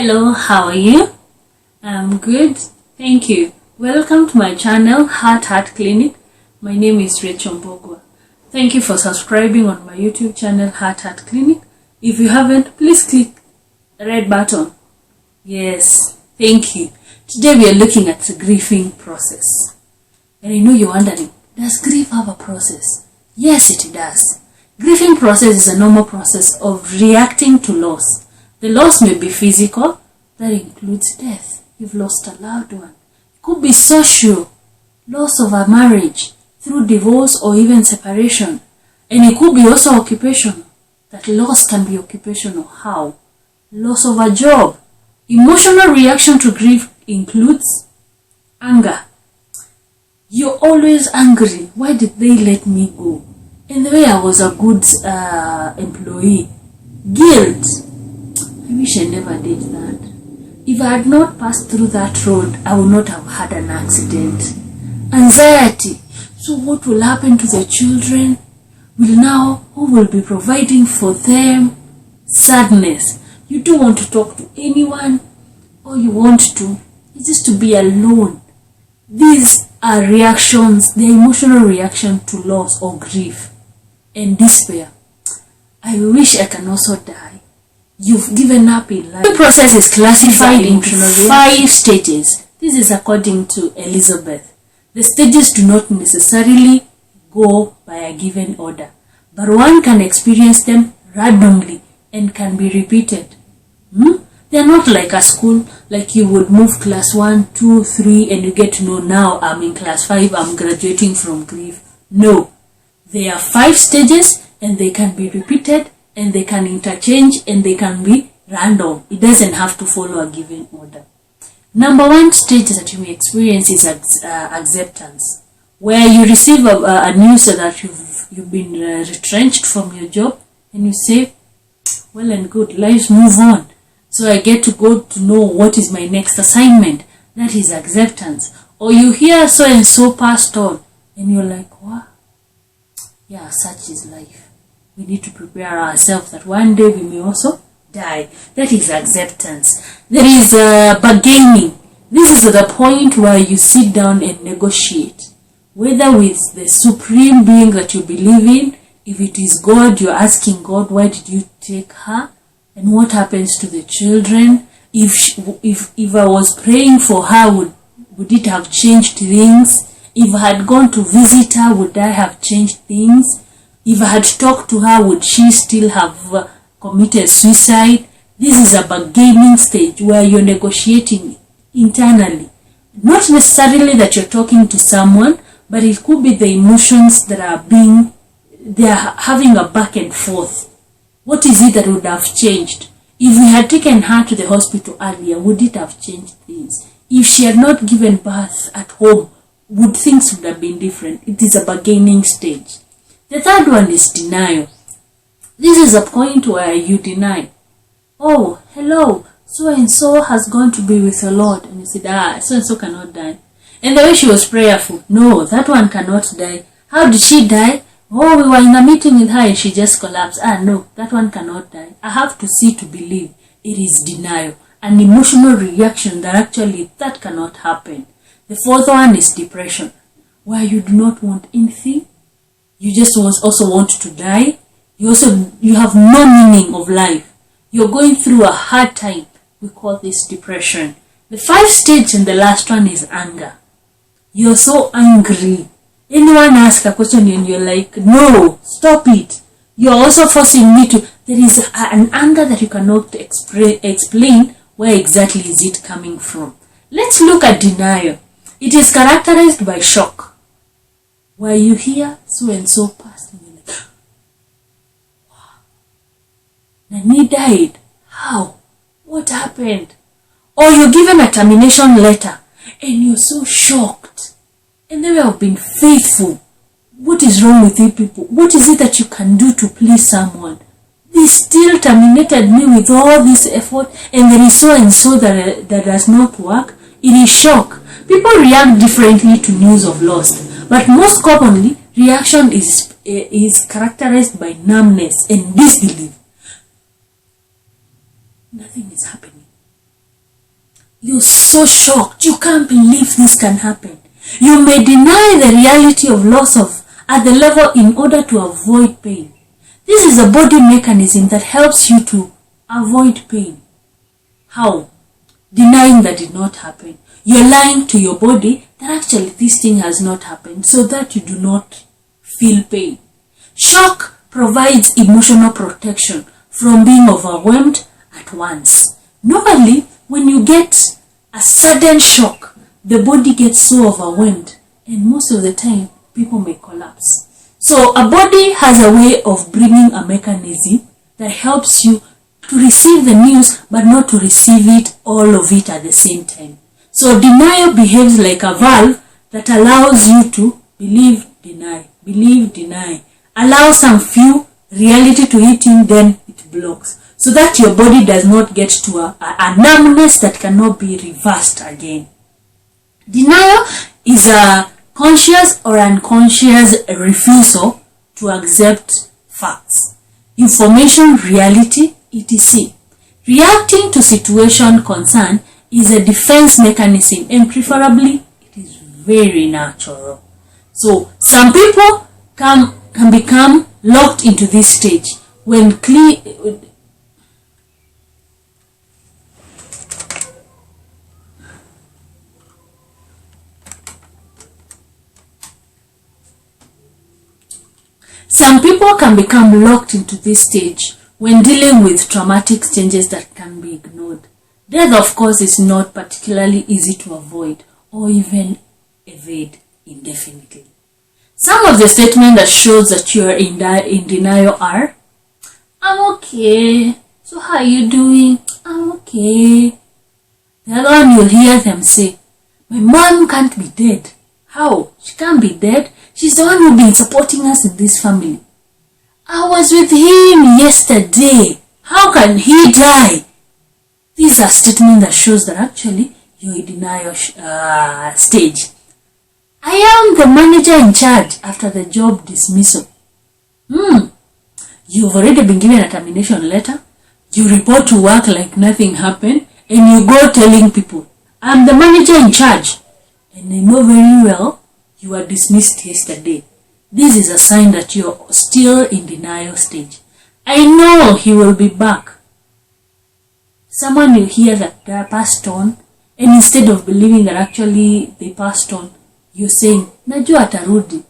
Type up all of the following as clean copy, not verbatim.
Hello, how are you? I'm good, thank you. Welcome to my channel, Heart Clinic. My name is Rechael Mbugwa. Thank you for subscribing on my YouTube channel, Heart Clinic. If you haven't, please click the red button. Yes, thank you. Today we are looking at the grieving process. And I know you're wondering, does grief have a process? Yes, it does. Grieving process is a normal process of reacting to loss. The loss may be physical, that includes death. You've lost a loved one. It could be social, loss of a marriage through divorce or even separation. And it could be also occupational. That loss can be occupational. How? Loss of a job. Emotional reaction to grief includes anger. You're always angry. Why did they let me go? In the way I was a good employee. Guilt. I wish I never did that. If I had not passed through that road, I would not have had an accident. Anxiety. So what will happen to the children? Who will be providing for them? Sadness. You don't want to talk to anyone. All you want to is just to be alone. These are reactions, the emotional reaction to loss or grief and despair. I wish I can also die. You've given up in life. The process is classified into 5 stages. This is according to Elizabeth. The stages do not necessarily go by a given order, but one can experience them randomly and can be repeated. They are not like a school, like you would move class 1, 2, 3, and you get to know now I'm in class 5, I'm graduating from grief. No. There are 5 stages and they can be repeated and they can interchange and they can be random. It doesn't have to follow a given order. Number 1 stage that you may experience is acceptance, where you receive a news that you've been retrenched from your job and you say, well and good, let's move on. So I get to go to know what is my next assignment. That is acceptance. Or you hear so and so passed on and you're like, what? Yeah, such is life. We need to prepare ourselves that one day we may also die. That is acceptance. There is bargaining. This is the point where you sit down and negotiate. Whether with the supreme being that you believe in, if it is God, you're asking God, why did you take her? And what happens to the children? If I was praying for her, would it have changed things? If I had gone to visit her, would I have changed things? If I had talked to her, would she still have committed suicide? This is a bargaining stage where you're negotiating internally. Not necessarily that you're talking to someone, but it could be the emotions that they are having a back and forth. What is it that would have changed? If we had taken her to the hospital earlier, would it have changed things? If she had not given birth at home, would things would have been different? It is a bargaining stage. The third one is denial. This is a point where you deny. Oh, hello, so-and-so has gone to be with the Lord. And you said, so-and-so cannot die. And the way she was prayerful, no, that one cannot die. How did she die? Oh, we were in a meeting with her and she just collapsed. No, that one cannot die. I have to see to believe. It is denial. An emotional reaction that actually that cannot happen. The fourth one is depression, where you do not want anything. You just also want to die. You have no meaning of life. You're going through a hard time. We call this depression. The 5th stage and the last one is anger. You're so angry. Anyone asks a question and you're like, no, stop it. You're also forcing me to. There is an anger that you cannot explain. Where exactly is it coming from? Let's look at denial. It is characterized by shock, where you hear so and so passed and you're like, wow, Nani died. How? What happened? Or you're given a termination letter and you're so shocked. And they have been faithful. What is wrong with you people? What is it that you can do to please someone? They still terminated me with all this effort and there is so and so that does not work. It is shock. People react differently to news of loss, but most commonly, reaction is characterized by numbness and disbelief. Nothing is happening. You're so shocked. You can't believe this can happen. You may deny the reality of loss at the level in order to avoid pain. This is a body mechanism that helps you to avoid pain. How? Denying that did not happen. You're lying to your body that actually this thing has not happened so that you do not feel pain. Shock provides emotional protection from being overwhelmed at once. Normally, when you get a sudden shock, the body gets so overwhelmed, and most of the time, people may collapse. So a body has a way of bringing a mechanism that helps you to receive the news, but not to receive it, all of it at the same time. So denial behaves like a valve that allows you to believe, deny, allow some few reality to hit in, then it blocks. So that your body does not get to a numbness that cannot be reversed again. Denial is a conscious or unconscious refusal to accept facts, information, reality, etc. Reacting to situation concern is a defense mechanism, and preferably it is very natural. So some people can become locked into this stage when dealing with traumatic changes that can be ignored. Death, of course, is not particularly easy to avoid or even evade indefinitely. Some of the statements that shows that you are in denial are, I'm okay. So how are you doing? I'm okay. The other one, you'll hear them say, my mom can't be dead. How? She can't be dead. She's the one who's been supporting us in this family. I was with him yesterday. How can he die? These are statements that shows that actually you're in denial stage. I am the manager in charge after the job dismissal. You've already been given a termination letter. You report to work like nothing happened, and you go telling people, I'm the manager in charge. And they know very well you were dismissed yesterday. This is a sign that you're still in denial stage. I know he will be back. Someone will hear that they passed on, and instead of believing that actually they passed on, you're saying, Najua atarudi.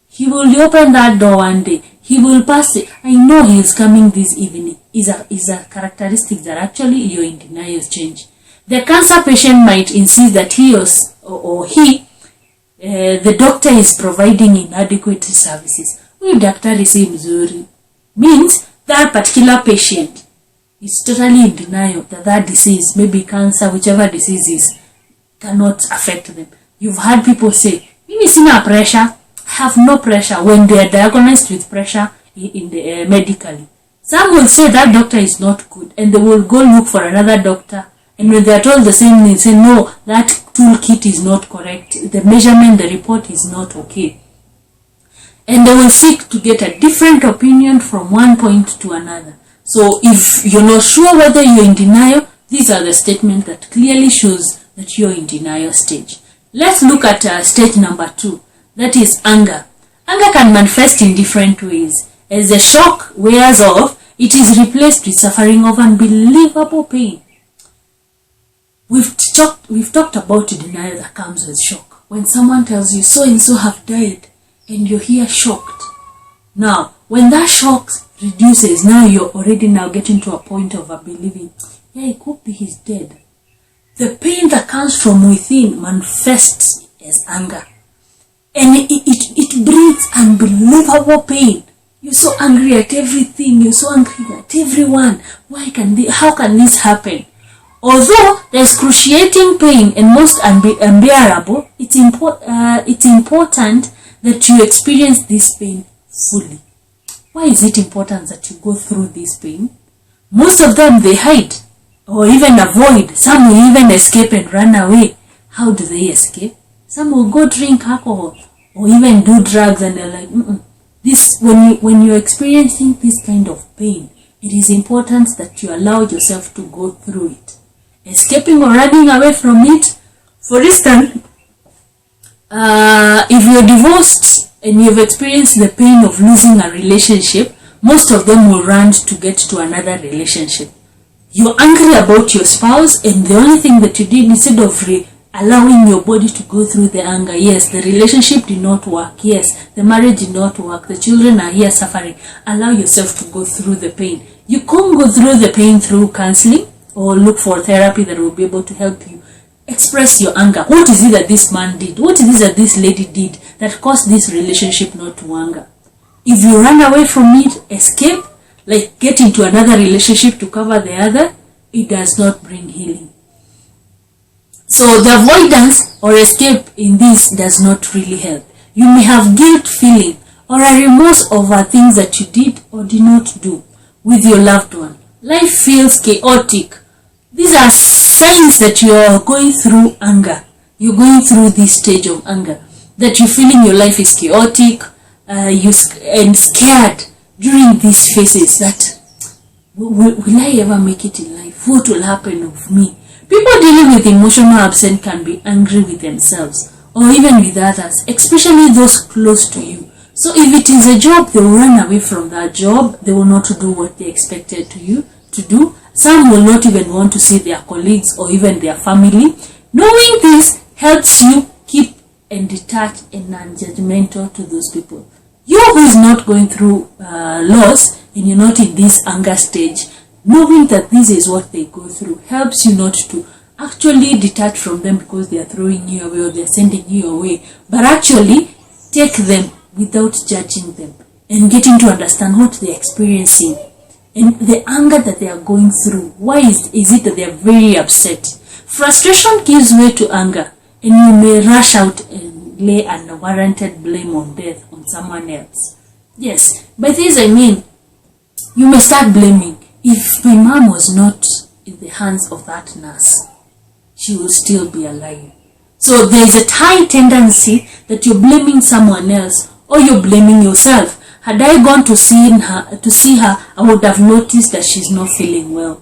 He will open that door one day. He will pass it. I know he is coming this evening. Is a characteristic that actually you're in denial stage. The cancer patient might insist that the doctor is providing inadequate services. Huyu daktari si mzuri. Means that particular patient is totally in denial that disease, maybe cancer, whichever disease is, cannot affect them. You've had people say, Mimi sina pressure, have no pressure, when they are diagnosed with pressure in the medically. Some will say that doctor is not good, and they will go look for another doctor. And when they are told the same thing, say, no, that toolkit is not correct. The measurement, the report is not okay. And they will seek to get a different opinion from one point to another. So if you're not sure whether you're in denial, these are the statements that clearly shows that you're in denial stage. Let's look at stage number 2. That is anger. Anger can manifest in different ways. As the shock wears off, it is replaced with suffering of unbelievable pain. We've talked about denial that comes with shock. When someone tells you so and so have died, and you're here shocked. Now, when that shock reduces, now you're already now getting to a point of believing, yeah, it could be he's dead. The pain that comes from within manifests as anger. And it brings unbelievable pain. You're so angry at everything. You're so angry at everyone. How can this happen? Although the excruciating pain and most unbearable, it's important that you experience this pain fully. Why is it important that you go through this pain? Most of them, they hide or even avoid. Some will even escape and run away. How do they escape? Some will go drink alcohol or even do drugs, and they're like, This, when you're experiencing this kind of pain, it is important that you allow yourself to go through it. escaping or running away from it. For instance, if you're divorced and you've experienced the pain of losing a relationship, most of them will run to get to another relationship. You're angry about your spouse, and the only thing that you did, instead of allowing your body to go through the anger, yes, the relationship did not work, yes, the marriage did not work, the children are here suffering, allow yourself to go through the pain. You can't go through the pain through counseling or look for therapy that will be able to help you express your anger. What is it that this man did? What is it that this lady did that caused this relationship not to anger? If you run away from it, escape, like get into another relationship to cover the other, it does not bring healing. So the avoidance or escape in this does not really help. You may have guilt feeling or a remorse over things that you did or did not do with your loved one. Life feels chaotic. These are signs that you are going through anger. You're going through this stage of anger. That you're feeling your life is chaotic, and scared during these phases that, will I ever make it in life? What will happen of me? People dealing with emotional upset can be angry with themselves or even with others, especially those close to you. So if it is a job, they will run away from that job. They will not do what they expected you to do. Some will not even want to see their colleagues or even their family. Knowing this helps you keep and detach and non-judgmental to those people. You who is not going through loss and you're not in this anger stage, knowing that this is what they go through helps you not to actually detach from them because they are throwing you away or they are sending you away, but actually take them without judging them and getting to understand what they are experiencing and the anger that they are going through. Why is it that they are very upset? Frustration gives way to anger, and you may rush out and lay unwarranted blame on death on someone else. Yes, by this I mean, you may start blaming. If my mom was not in the hands of that nurse, she will still be alive. So there is a high tendency that you're blaming someone else or you're blaming yourself. Had I gone to see her, I would have noticed that she's not feeling well.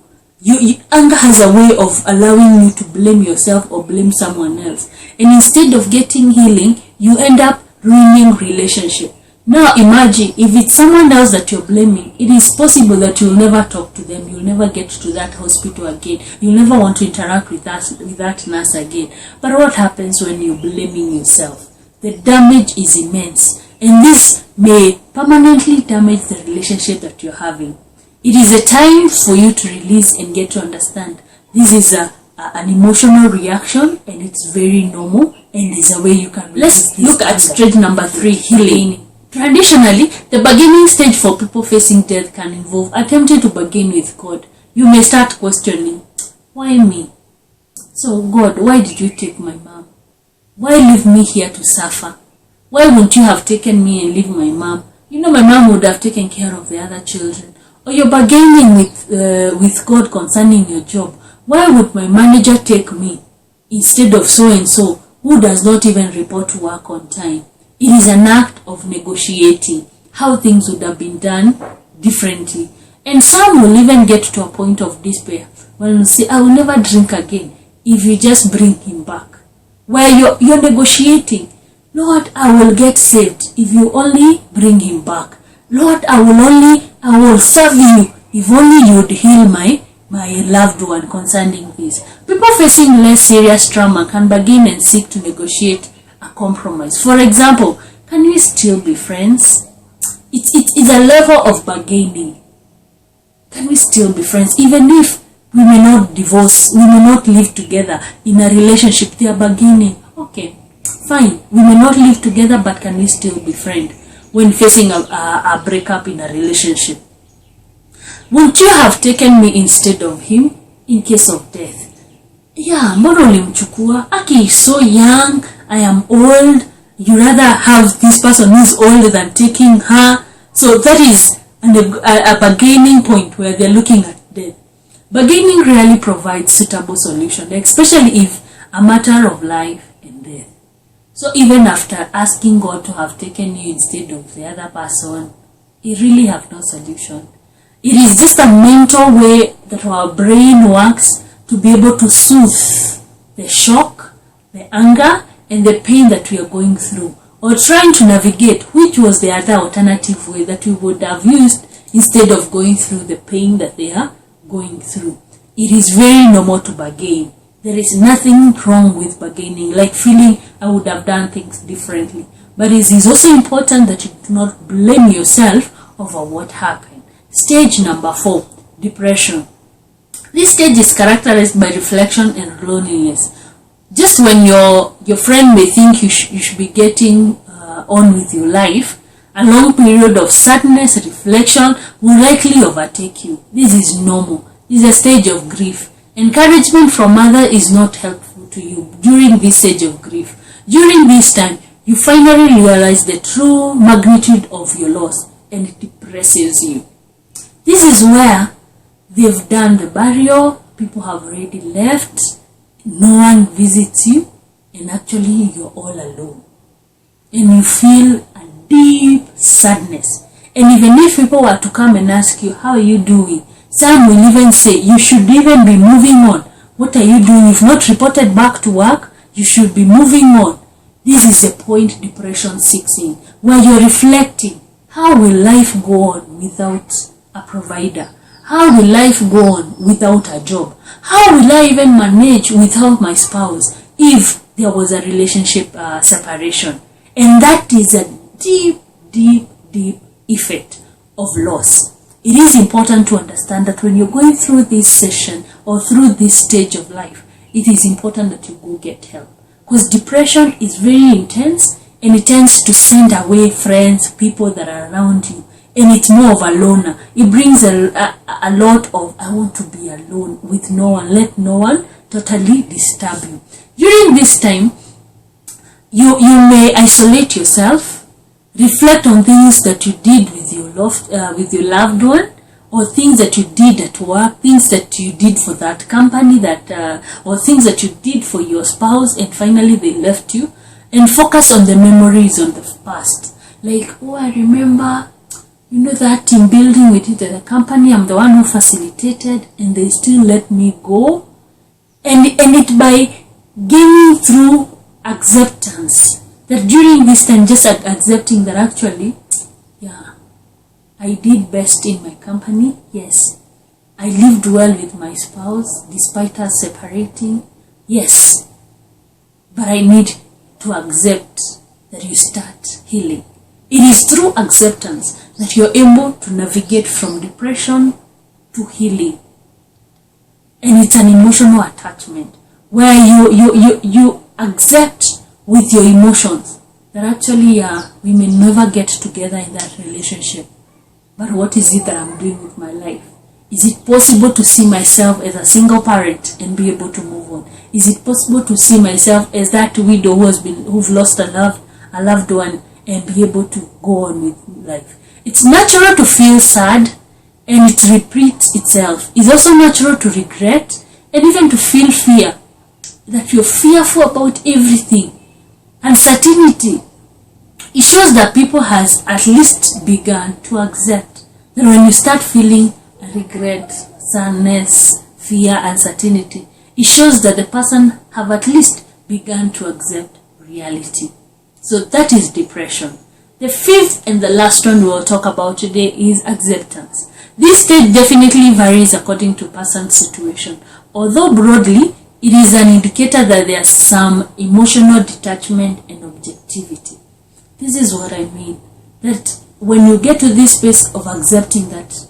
Anger has a way of allowing you to blame yourself or blame someone else. And instead of getting healing, you end up ruining relationship. Now imagine if it's someone else that you're blaming, it is possible that you'll never talk to them, you'll never get to that hospital again, you'll never want to interact with that nurse again. But what happens when you're blaming yourself? The damage is immense, and this may permanently damage the relationship that you're having. It is a time for you to release and get to understand this is an emotional reaction and it's very normal, and there's a way you can release. Let's look at stage number 3, healing. Traditionally, the bargaining stage for people facing death can involve attempting to bargain with God. You may start questioning, why me? So God, why did you take my mom? Why leave me here to suffer? Why wouldn't you have taken me and leave my mom? You know, my mom would have taken care of the other children. Or you're bargaining with God concerning your job. Why would my manager take me instead of so and so who does not even report to work on time? It is an act of negotiating how things would have been done differently. And some will even get to a point of despair when you say, I will never drink again if you just bring him back. Where you're negotiating, Lord, I will get saved if you only bring him back. Lord, I will serve you if only you would heal my loved one concerning this. People facing less serious trauma can begin and seek to negotiate a compromise. For example, can we still be friends? It's a level of bargaining. Can we still be friends? Even if we may not divorce, we may not live together in a relationship, they are bargaining. Okay, fine, we may not live together, but can we still be friends when facing a breakup in a relationship? Would you have taken me instead of him in case of death? Yeah, mbona ulimchukua? Aki is so young, I am old. You rather have this person who's older than taking her. So that is a bargaining point where they're looking at death. Bargaining rarely provides suitable solution, especially if a matter of life and death. So even after asking God to have taken you instead of the other person, it really have no solution. It is just a mental way that our brain works to be able to soothe the shock, the anger, and the pain that we are going through, or trying to navigate which was the other alternative way that we would have used instead of going through the pain that they are going through. It is very normal to bargain. There is nothing wrong with bargaining, like feeling I would have done things differently. But it is also important that you do not blame yourself over what happened. Stage number 4, depression. This stage is characterized by reflection and loneliness. Just when your friend may think you should be getting on with your life, a long period of sadness, reflection will likely overtake you. This is normal. This is a stage of grief. Encouragement from others is not helpful to you during this stage of grief. During this time, you finally realize the true magnitude of your loss, and it depresses you. This is where they've done the burial, people have already left, no one visits you, and actually you're all alone. And you feel a deep sadness. And even if people were to come and ask you, how are you doing? Some will even say, you should even be moving on. What are you doing? You've not reported back to work. You should be moving on. This is the point depression sets in, where you're reflecting, how will life go on without a provider? How will life go on without a job? How will I even manage without my spouse if there was a relationship separation? And that is a deep, deep, deep effect of loss. It is important to understand that when you're going through this session or through this stage of life, it is important that you go get help. Because depression is very intense, and it tends to send away friends, people that are around you. And it's more of a loner. It brings a lot of, I want to be alone with no one. Let no one totally disturb you. During this time, you may isolate yourself, reflect on things that you did with your loved one, or things that you did at work, things that you did for that company, or things that you did for your spouse, and finally they left you, and focus on the memories on the past. Like, oh, I remember, that team building we did at the company, I'm the one who facilitated, and they still let me go. And it by gaining through acceptance, that during this time, just accepting that actually, I did best in my company, yes. I lived well with my spouse, despite us separating, yes. But I need to accept that you start healing. It is through acceptance that you're able to navigate from depression to healing. And it's an emotional attachment where you accept with your emotions that actually we may never get together in that relationship. But what is it that I'm doing with my life? Is it possible to see myself as a single parent and be able to move on? Is it possible to see myself as that widow who've lost a loved one and be able to go on with life? It's natural to feel sad, and it repeats itself. It's also natural to regret and even to feel fear, that you're fearful about everything. Uncertainty. It shows that people has at least begun to accept that when you start feeling regret, sadness, fear, uncertainty, it shows that the person have at least begun to accept reality. So that is depression. The fifth and the last one we will talk about today is acceptance. This stage definitely varies according to person's situation. Although broadly, it is an indicator that there's some emotional detachment and objectivity. This is what I mean. That when you get to this space of accepting that,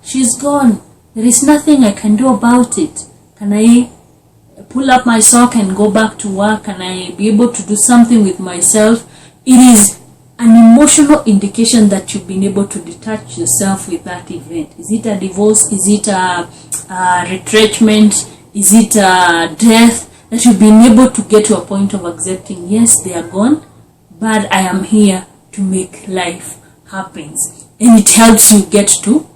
she's gone. There is nothing I can do about it. Can I pull up my sock and go back to work? Can I be able to do something with myself? It is an emotional indication that you've been able to detach yourself with that event. Is it a divorce? Is it a retrenchment? Is it a death? That you've been able to get to a point of accepting, yes, they are gone, but I am here to make life happen. And it helps you get to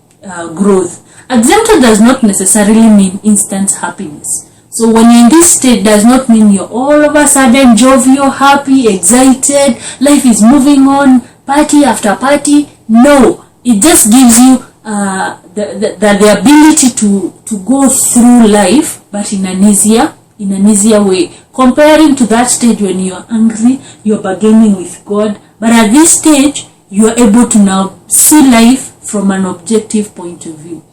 growth. Acceptance does not necessarily mean instant happiness. So when you're in this state, does not mean you're all of a sudden jovial, happy, excited, life is moving on, party after party. No, it just gives you the ability to go through life, but in an easier way, comparing to that stage when you're angry, you're bargaining with God. But at this stage, you are able to now see life from an objective point of view.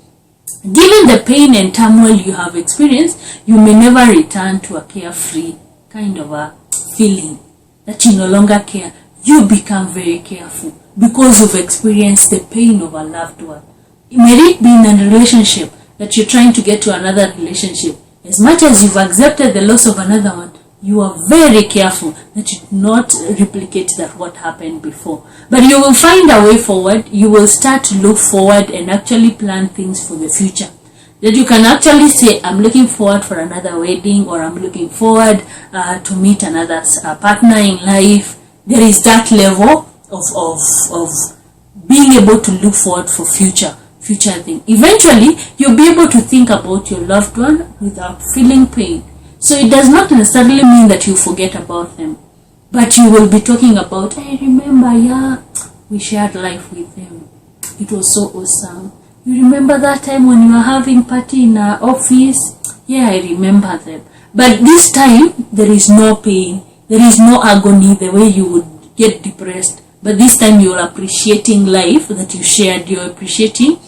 Given the pain and turmoil you have experienced, you may never return to a carefree kind of a feeling that you no longer care. You become very careful because you've experienced the pain of a loved one. May it be in a relationship that you're trying to get to another relationship. As much as you've accepted the loss of another one, you are very careful that you do not replicate that what happened before. But you will find a way forward. You will start to look forward and actually plan things for the future. That you can actually say, I'm looking forward for another wedding, or I'm looking forward to meet another partner in life. There is that level of being able to look forward for future thing. Eventually, you'll be able to think about your loved one without feeling pain. So it does not necessarily mean that you forget about them, but you will be talking about, I remember, we shared life with them. It was so awesome. You remember that time when you were having party in our office? Yeah, I remember them. But this time, there is no pain. There is no agony the way you would get depressed. But this time, you're appreciating life that you shared. You're appreciating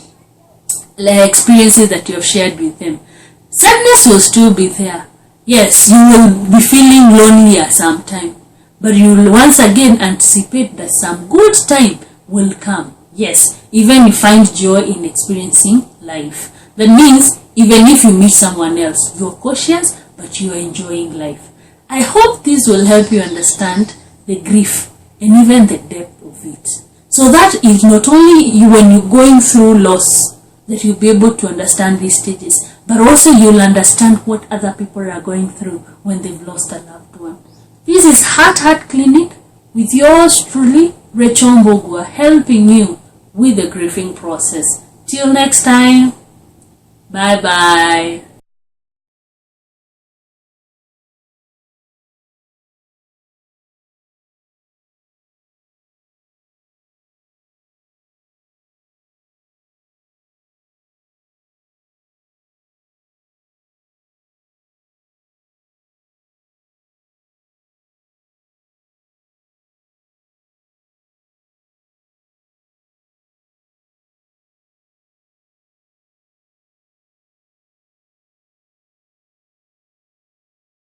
the experiences that you have shared with them. Sadness will still be there. Yes, you will be feeling lonely at some time, but you will once again anticipate that some good time will come. Yes, even you find joy in experiencing life. That means even if you meet someone else, you're cautious, but you are enjoying life. I hope this will help you understand the grief and even the depth of it. So that is not only you when you're going through loss, that you'll be able to understand these stages, but also you'll understand what other people are going through when they've lost a loved one. This is Heart Clinic with yours truly, Rechael Mbugwa, helping you with the grieving process. Till next time, bye-bye.